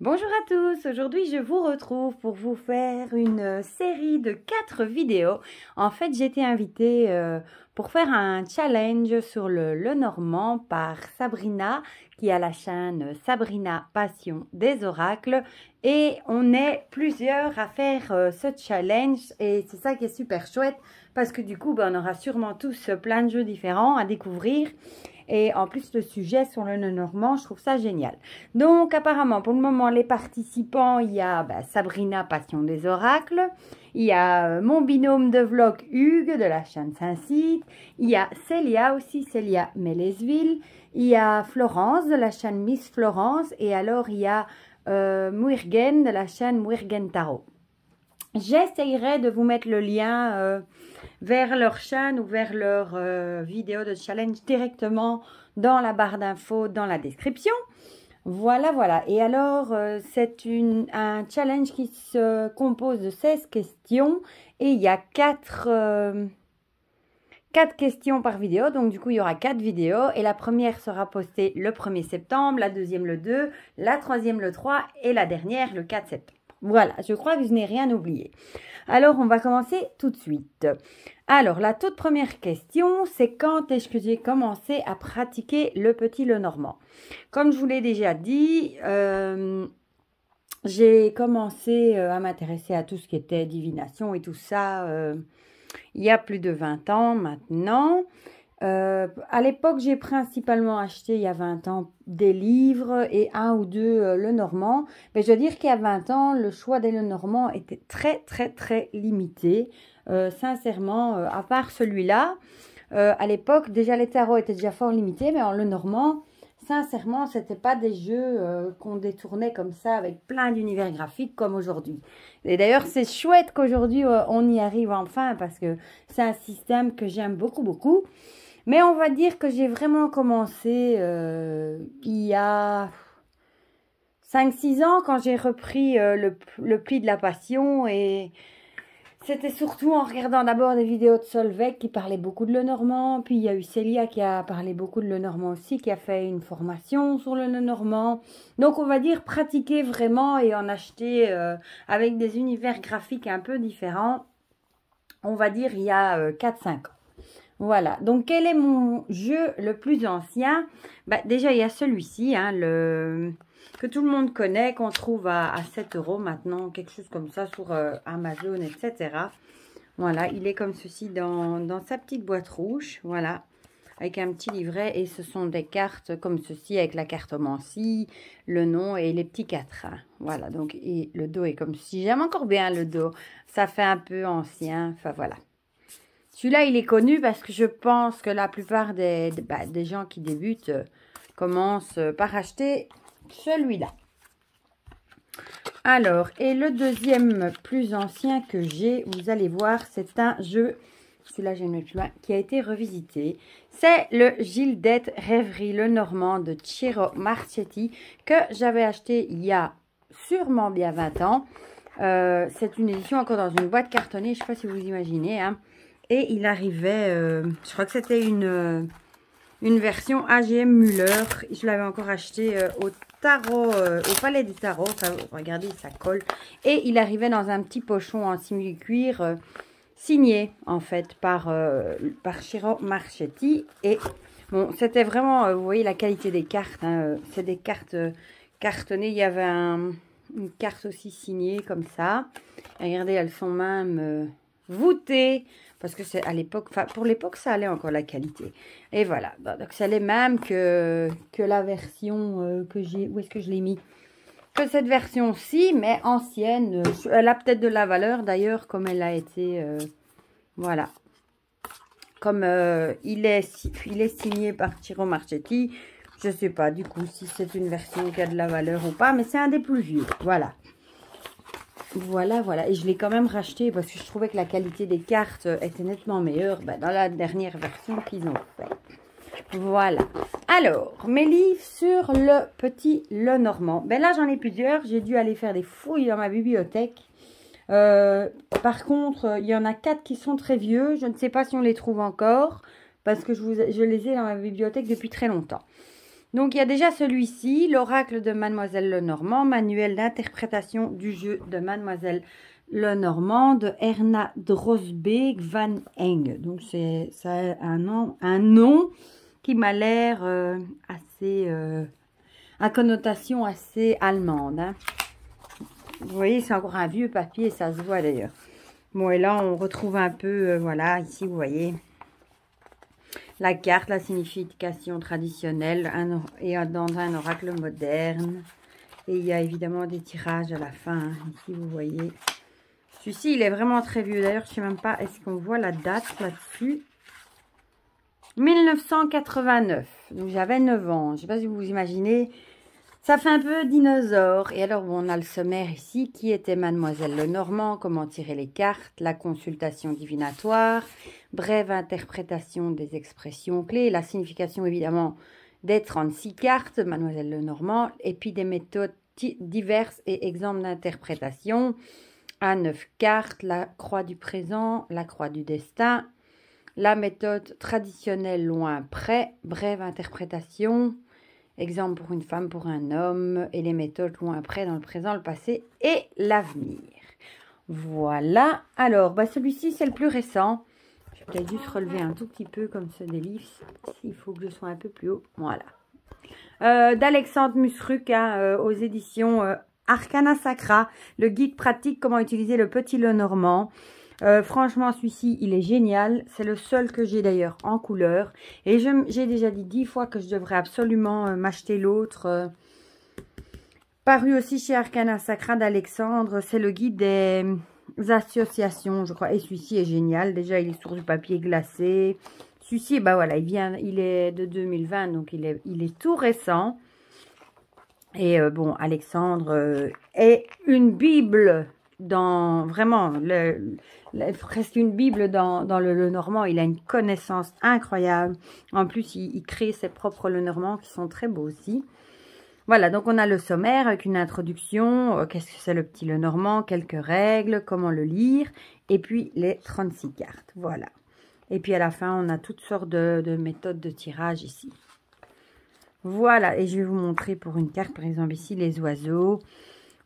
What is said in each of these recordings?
Bonjour à tous, aujourd'hui je vous retrouve pour vous faire une série de 4 vidéos. En fait j'ai été invitée pour faire un challenge sur le normand par Sabrina qui a la chaîne Sabrina Passion des Oracles. Et on est plusieurs à faire ce challenge et c'est ça qui est super chouette parce que du coup on aura sûrement tous plein de jeux différents à découvrir. Et en plus, le sujet sur le normand, je trouve ça génial. Donc, apparemment, pour le moment, les participants, il y a Sabrina, Passion des Oracles. Il y a mon binôme de vlog, Hugues, de la chaîne Saint-Cite. Il y a Célia aussi, Célia Mélesville. Il y a Florence, de la chaîne Miss Florence. Et alors, il y a Muirgen, de la chaîne Muirgen Tarot. J'essayerai de vous mettre le lien vers leur chaîne ou vers leur vidéo de challenge directement dans la barre d'infos, dans la description. Voilà, voilà. Et alors, c'est un challenge qui se compose de 16 questions et il y a 4 questions par vidéo. Donc, du coup, il y aura 4 vidéos et la première sera postée le 1er septembre, la deuxième le 2, la troisième le 3 et la dernière le 4 septembre. Voilà, je crois que je n'ai rien oublié. Alors, on va commencer tout de suite. Alors, la toute première question, c'est quand est-ce que j'ai commencé à pratiquer le petit Lenormand? Comme je vous l'ai déjà dit, j'ai commencé à m'intéresser à tout ce qui était divination et tout ça il y a plus de 20 ans maintenant. À l'époque, j'ai principalement acheté, il y a 20 ans, des livres et un ou deux Lenormand. Mais je veux dire qu'il y a 20 ans, le choix des Lenormand était très limité. Sincèrement, à part celui-là, à l'époque, déjà les tarots étaient déjà fort limités, mais en Lenormand, sincèrement, c'était pas des jeux qu'on détournait comme ça avec plein d'univers graphiques comme aujourd'hui. Et d'ailleurs, c'est chouette qu'aujourd'hui, on y arrive enfin parce que c'est un système que j'aime beaucoup. Mais on va dire que j'ai vraiment commencé il y a 5-6 ans quand j'ai repris le pli de la passion. Et c'était surtout en regardant d'abord des vidéos de Solveig qui parlait beaucoup de Lenormand. Puis il y a eu Célia qui a parlé beaucoup de Lenormand aussi, qui a fait une formation sur le Lenormand. Donc on va dire pratiquer vraiment et en acheter avec des univers graphiques un peu différents. On va dire il y a 4-5 ans. Voilà, donc quel est mon jeu le plus ancien? Déjà, il y a celui-ci, hein, que tout le monde connaît, qu'on trouve à 7 € maintenant, quelque chose comme ça sur Amazon, etc. Voilà, il est comme ceci dans sa petite boîte rouge, voilà, avec un petit livret. Et ce sont des cartes comme ceci, avec la cartomancie, le nom et les petits quatrains. Voilà, donc et le dos est comme ceci. J'aime encore bien le dos, ça fait un peu ancien, enfin voilà. Celui-là, il est connu parce que je pense que la plupart des gens qui débutent commencent par acheter celui-là. Alors, et le deuxième plus ancien que j'ai, vous allez voir, c'est un jeu, celui-là, je vais le mettre plus loin, qui a été revisité. C'est le Gildette Rêverie Lenormand de Ciro Marchetti que j'avais acheté il y a sûrement bien 20 ans. C'est une édition encore dans une boîte cartonnée, je ne sais pas si vous imaginez, hein. Et il arrivait, je crois que c'était une version AGM Müller. Je l'avais encore acheté au tarot, au Palais des Tarots. Enfin, regardez, ça colle. Et il arrivait dans un petit pochon en simili-cuir signé, en fait, par Ciro Marchetti. Et bon, c'était vraiment, vous voyez la qualité des cartes. Hein, c'est des cartes cartonnées. Il y avait une carte aussi signée comme ça. Et regardez, elles sont même voûtées. Parce que c'est à l'époque, enfin pour l'époque, ça allait encore la qualité. Et voilà, donc ça allait même que la version que j'ai, où est-ce que je l'ai mis? Que cette version-ci, mais ancienne. Elle a peut-être de la valeur d'ailleurs, comme elle a été, voilà. Comme il est signé par Ciro Marchetti, je sais pas du coup si c'est une version qui a de la valeur ou pas, mais c'est un des plus vieux, voilà. Voilà. Et je l'ai quand même racheté parce que je trouvais que la qualité des cartes était nettement meilleure dans la dernière version qu'ils ont fait. Voilà. Alors, mes livres sur le petit Lenormand. Là, j'en ai plusieurs. J'ai dû aller faire des fouilles dans ma bibliothèque. Par contre, il y en a 4 qui sont très vieux. Je ne sais pas si on les trouve encore parce que je les ai dans ma bibliothèque depuis très longtemps. Donc, il y a déjà celui-ci, l'oracle de Mademoiselle Lenormand, manuel d'interprétation du jeu de Mademoiselle Lenormand de Erna Drosbeek van Eng. Donc, c'est un nom qui m'a l'air assez... à connotation assez allemande. Hein. Vous voyez, c'est encore un vieux papier, ça se voit d'ailleurs. Bon, et là, on retrouve un peu, voilà, ici, vous voyez... La carte, la signification traditionnelle et dans un oracle moderne. Et il y a évidemment des tirages à la fin. Hein. Ici, vous voyez. Celui-ci, il est vraiment très vieux. D'ailleurs, je ne sais même pas, est-ce qu'on voit la date là-dessus? 1989. Donc, j'avais 9 ans. Je ne sais pas si vous vous imaginez. Ça fait un peu dinosaure. Et alors, bon, on a le sommaire ici qui était Mademoiselle Lenormand, comment tirer les cartes, la consultation divinatoire, brève interprétation des expressions clés, la signification évidemment des 36 cartes, Mademoiselle Lenormand, et puis des méthodes diverses et exemples d'interprétation, à 9 cartes, la croix du présent, la croix du destin, la méthode traditionnelle loin-près, brève interprétation, exemple pour une femme, pour un homme, et les méthodes loin-près dans le présent, le passé et l'avenir. Voilà. Alors, bah celui-ci, c'est le plus récent. Je vais peut-être juste relever un tout petit peu comme ça des livres. Il faut que je sois un peu plus haut. Voilà. D'Alexandre Musruc, hein, aux éditions Arcana Sacra. Le guide pratique, comment utiliser le petit Lenormand. Franchement, celui-ci, il est génial. C'est le seul que j'ai d'ailleurs en couleur. Et j'ai déjà dit 10 fois que je devrais absolument m'acheter l'autre. Paru aussi chez Arcana Sacra d'Alexandre. C'est le guide des associations, je crois. Et celui-ci est génial. Déjà, il est sur du papier glacé. Celui-ci, bah voilà, il est de 2020, donc il est tout récent. Et bon, Alexandre est une bible dans vraiment presque une bible dans le Lenormand. Il a une connaissance incroyable. En plus, il crée ses propres Lenormand qui sont très beaux aussi. Voilà, donc on a le sommaire avec une introduction. Qu'est-ce que c'est le petit Lenormand? Quelques règles, comment le lire. Et puis les 36 cartes. Voilà. Et puis à la fin, on a toutes sortes de méthodes de tirage ici. Voilà, et je vais vous montrer pour une carte, par exemple ici, les oiseaux.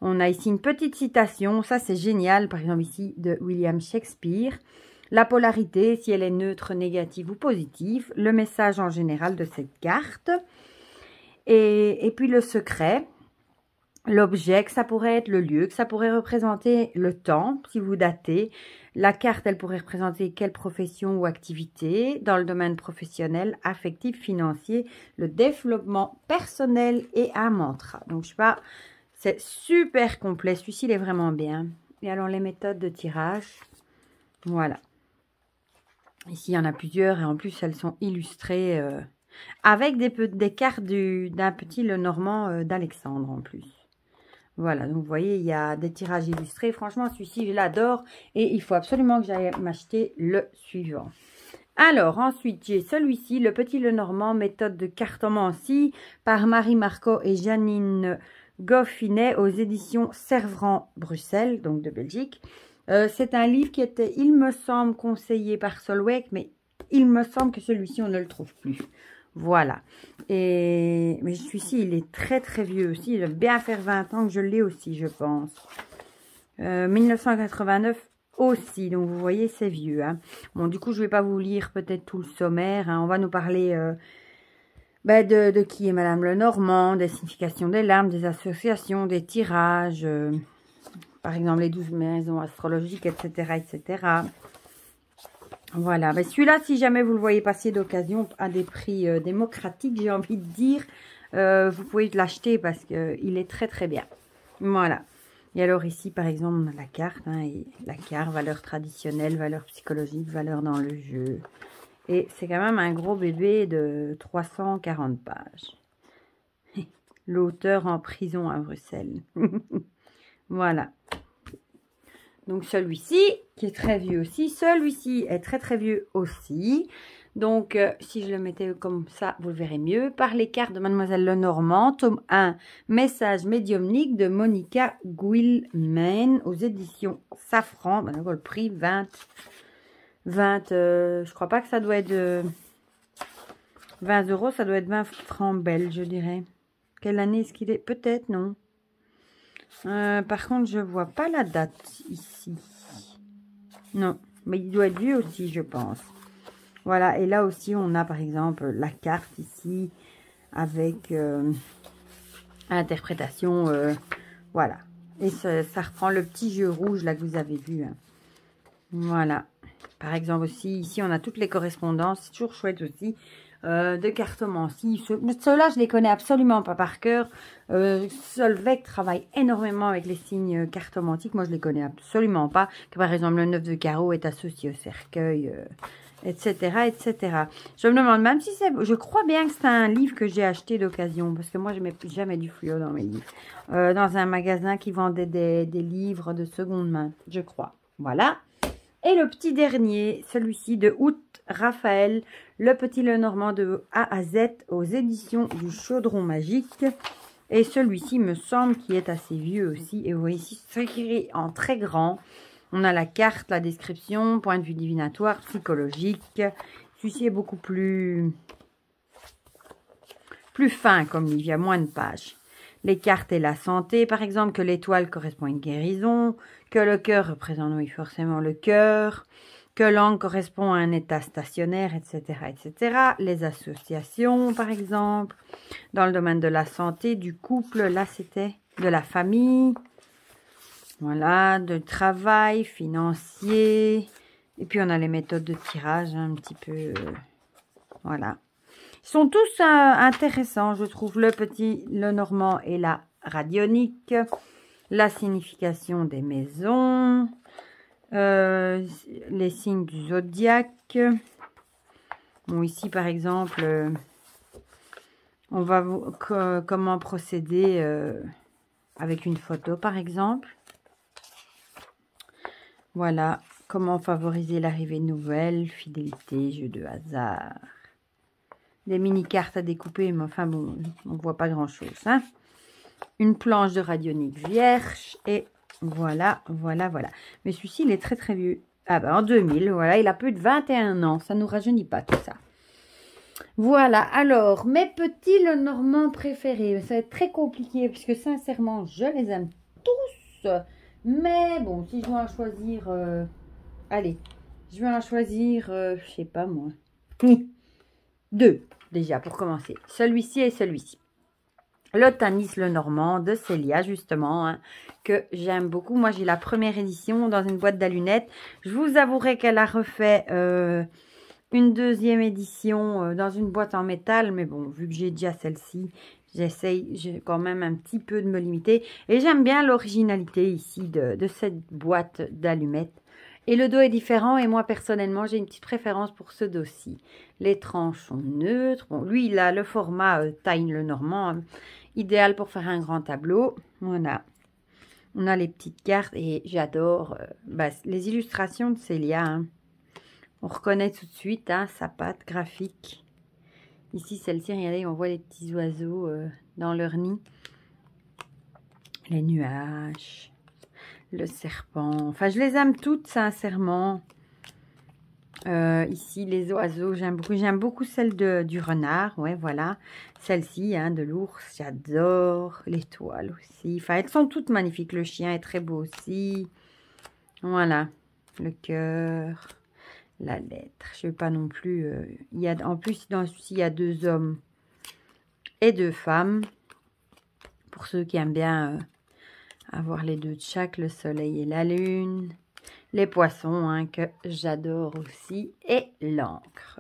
On a ici une petite citation, ça c'est génial, par exemple ici de William Shakespeare. La polarité, si elle est neutre, négative ou positive. Le message en général de cette carte. Et puis le secret, l'objet, que ça pourrait être le lieu, que ça pourrait représenter le temps, si vous datez. La carte, elle pourrait représenter quelle profession ou activité dans le domaine professionnel, affectif, financier, le développement personnel et un mantra. Donc, je sais pas, c'est super complet. Celui-ci, il est vraiment bien. Et alors, les méthodes de tirage, voilà. Ici, il y en a plusieurs et en plus, elles sont illustrées avec des cartes d'un petit Lenormand d'Alexandre en plus. Voilà, donc vous voyez, il y a des tirages illustrés. Franchement, celui-ci, je l'adore. Et il faut absolument que j'aille m'acheter le suivant. Alors, ensuite, j'ai celui-ci, le petit Lenormand, méthode de cartomancie, par Marie Marco et Janine Goffinet, aux éditions Servran Bruxelles, donc de Belgique. C'est un livre qui était, il me semble, conseillé par Solveig, mais il me semble que celui-ci, on ne le trouve plus. Voilà. Mais celui-ci, il est très très vieux aussi. Il va bien faire 20 ans que je l'ai aussi, je pense. 1989 aussi. Donc, vous voyez, c'est vieux. Hein. Bon, du coup, je ne vais pas vous lire peut-être tout le sommaire. Hein. On va nous parler de qui est Madame Lenormand, des significations des larmes, des associations, des tirages. Par exemple, les 12 maisons astrologiques, etc., etc., voilà, mais celui-là, si jamais vous le voyez passer d'occasion à des prix démocratiques, j'ai envie de dire, vous pouvez l'acheter parce qu'il est très très bien. Voilà. Et alors ici, par exemple, on a la carte, hein, et la carte, valeur traditionnelle, valeur psychologique, valeur dans le jeu. Et c'est quand même un gros bébé de 340 pages. L'auteur en prison à Bruxelles. Voilà. Donc celui-ci, qui est très vieux aussi, celui-ci est très très vieux aussi. Donc si je le mettais comme ça, vous le verrez mieux. Par les cartes de Mademoiselle Lenormand, tome 1, message médiumnique de Monica Guilmain aux éditions Safran. Ben, le prix 20, je crois pas que ça doit être 20 euros, ça doit être 20 francs belges, je dirais. Quelle année est-ce qu'il est? Peut-être, non. Par contre, je vois pas la date ici. Non, mais il doit être vieux aussi, je pense. Voilà, et là aussi, on a par exemple la carte ici avec interprétation. Voilà. Et ça reprend le petit jeu rouge là que vous avez vu. Hein. Voilà. Par exemple aussi, ici, on a toutes les correspondances. C'est toujours chouette aussi. De cartomancie. Ceux-là, je les connais absolument pas par cœur. Solveig travaille énormément avec les signes cartomantiques. Moi, je les connais absolument pas. Que, par exemple, le 9 de carreau est associé au cercueil, etc., etc. Je me demande même si c'est... Je crois bien que c'est un livre que j'ai acheté d'occasion. Parce que moi, je ne mets jamais du fluo dans mes livres. Dans un magasin qui vendait des livres de seconde main, je crois. Voilà. Et le petit dernier, celui-ci de août, Raphaël, le petit Lenormand de A à Z aux éditions du Chaudron Magique. Et celui-ci me semble qu'il est assez vieux aussi. Et vous voyez ici, c'est écrit en très grand. On a la carte, la description, point de vue divinatoire, psychologique. Celui-ci est beaucoup plus fin comme livre, il y a moins de pages. Les cartes et la santé, par exemple, que l'étoile correspond à une guérison, que le cœur représente, oui, forcément le cœur, que l'angle correspond à un état stationnaire, etc., etc. Les associations, par exemple, dans le domaine de la santé, du couple, là, c'était de la famille, voilà, de travail, financier, et puis on a les méthodes de tirage, hein, un petit peu, voilà. Ils sont tous intéressants, je trouve. Le petit Lenormand et la radionique. La signification des maisons. Les signes du zodiaque. Bon, ici, par exemple, on va comment procéder avec une photo, par exemple. Voilà. Comment favoriser l'arrivée de nouvelles. Fidélité, jeu de hasard. Des mini-cartes à découper, mais enfin bon, on ne voit pas grand-chose. Hein. Une planche de radionique vierge, et voilà, voilà, voilà. Mais celui-ci, il est très, très vieux. Ah ben, en 2000, voilà, il a plus de 21 ans. Ça ne nous rajeunit pas, tout ça. Voilà, alors, mes petits Lenormand préférés. Ça va être très compliqué, puisque sincèrement, je les aime tous. Mais bon, si je dois en choisir... allez, je vais en choisir, je sais pas moi. Deux. Déjà, pour commencer, celui-ci et celui-ci. Le Tanis Lenormand de Célia, justement, hein, que j'aime beaucoup. Moi, j'ai la première édition dans une boîte d'allunettes. Je vous avouerai qu'elle a refait une deuxième édition dans une boîte en métal. Mais bon, vu que j'ai déjà celle-ci, j'essaye quand même un petit peu de me limiter. Et j'aime bien l'originalité ici de cette boîte d'allumettes. Et le dos est différent et moi personnellement j'ai une petite préférence pour ce dos-ci. Les tranches sont neutres. Bon, lui il a le format taille Lenormand, hein, idéal pour faire un grand tableau. Voilà. On a les petites cartes et j'adore les illustrations de Célia. Hein. On reconnaît tout de suite hein, sa patte graphique. Ici celle-ci, regardez, on voit les petits oiseaux dans leur nid. Les nuages. Le serpent. Enfin, je les aime toutes, sincèrement. Ici, les oiseaux, j'aime beaucoup. J'aime beaucoup celle du renard. Ouais, voilà. Celle-ci, hein, de l'ours, j'adore. L'étoile aussi. Enfin, elles sont toutes magnifiques. Le chien est très beau aussi. Voilà. Le cœur. La lettre. Je ne veux pas non plus... en plus, dans celui-ci, il y a 2 hommes et 2 femmes. Pour ceux qui aiment bien... avoir les 2 de chaque, le soleil et la lune. Les poissons, hein, que j'adore aussi. Et l'encre.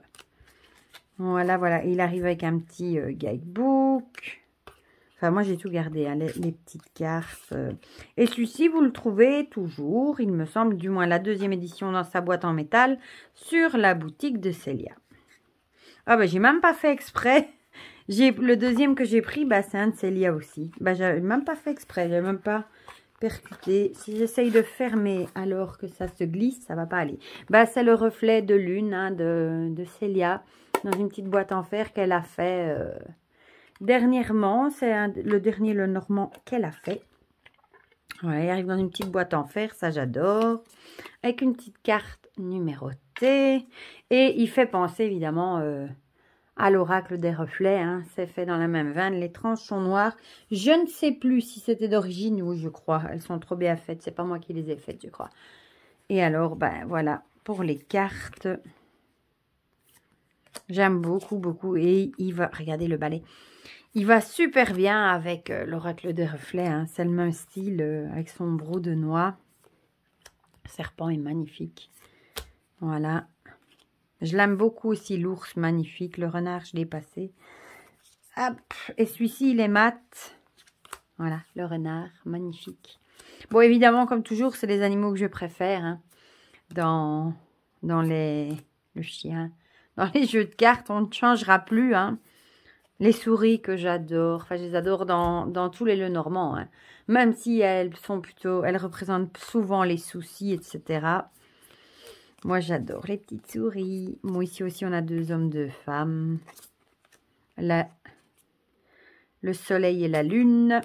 Voilà, voilà. Il arrive avec un petit guidebook. Enfin, moi, j'ai tout gardé, hein, les petites cartes. Et celui-ci, vous le trouvez toujours, il me semble, du moins la 2e édition dans sa boîte en métal, sur la boutique de Célia. Ah, ben, j'ai même pas fait exprès. Le 2e que j'ai pris, bah, c'est un de Célia aussi. Bah, j'avais même pas fait exprès, j'avais même pas percuté. Si j'essaye de fermer alors que ça se glisse, ça va pas aller. Bah, c'est le reflet de lune hein, de Célia dans une petite boîte en fer qu'elle a fait dernièrement. C'est le dernier Lenormand qu'elle a fait. Voilà, il arrive dans une petite boîte en fer, ça j'adore. Avec une petite carte numérotée. Et il fait penser évidemment... à l'oracle des reflets. Hein. C'est fait dans la même veine. Les tranches sont noires. Je ne sais plus si c'était d'origine ou je crois. Elles sont trop bien faites. C'est pas moi qui les ai faites, je crois. Et alors, ben voilà, pour les cartes. J'aime beaucoup, beaucoup. Et il va, regardez le balai. Il va super bien avec l'oracle des reflets. Hein. C'est le même style avec son brou de noix. Le serpent est magnifique. Voilà. Je l'aime beaucoup aussi, l'ours, magnifique. Le renard, je l'ai passé. Hop. Et celui-ci, il est mat. Voilà, le renard, magnifique. Bon, évidemment, comme toujours, c'est les animaux que je préfère. Hein, dans le chien. Dans les jeux de cartes, on ne changera plus. Hein. Les souris que j'adore. Enfin, je les adore dans tous les Lenormand. Hein. Même si elles représentent souvent les soucis, etc. Moi, j'adore les petites souris. Moi, ici aussi, on a 2 hommes, 2 femmes. Là, le soleil et la lune.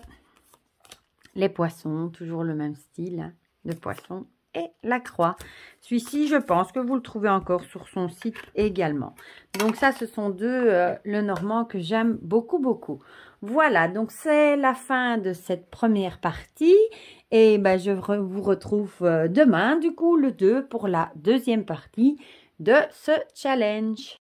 Les poissons, toujours le même style de poisson. Et la croix. Celui-ci, je pense que vous le trouvez encore sur son site également. Donc ça, ce sont 2 Lenormand que j'aime beaucoup, beaucoup. Voilà, donc c'est la fin de cette première partie. Et ben, je vous retrouve demain, du coup, le 2, pour la deuxième partie de ce challenge.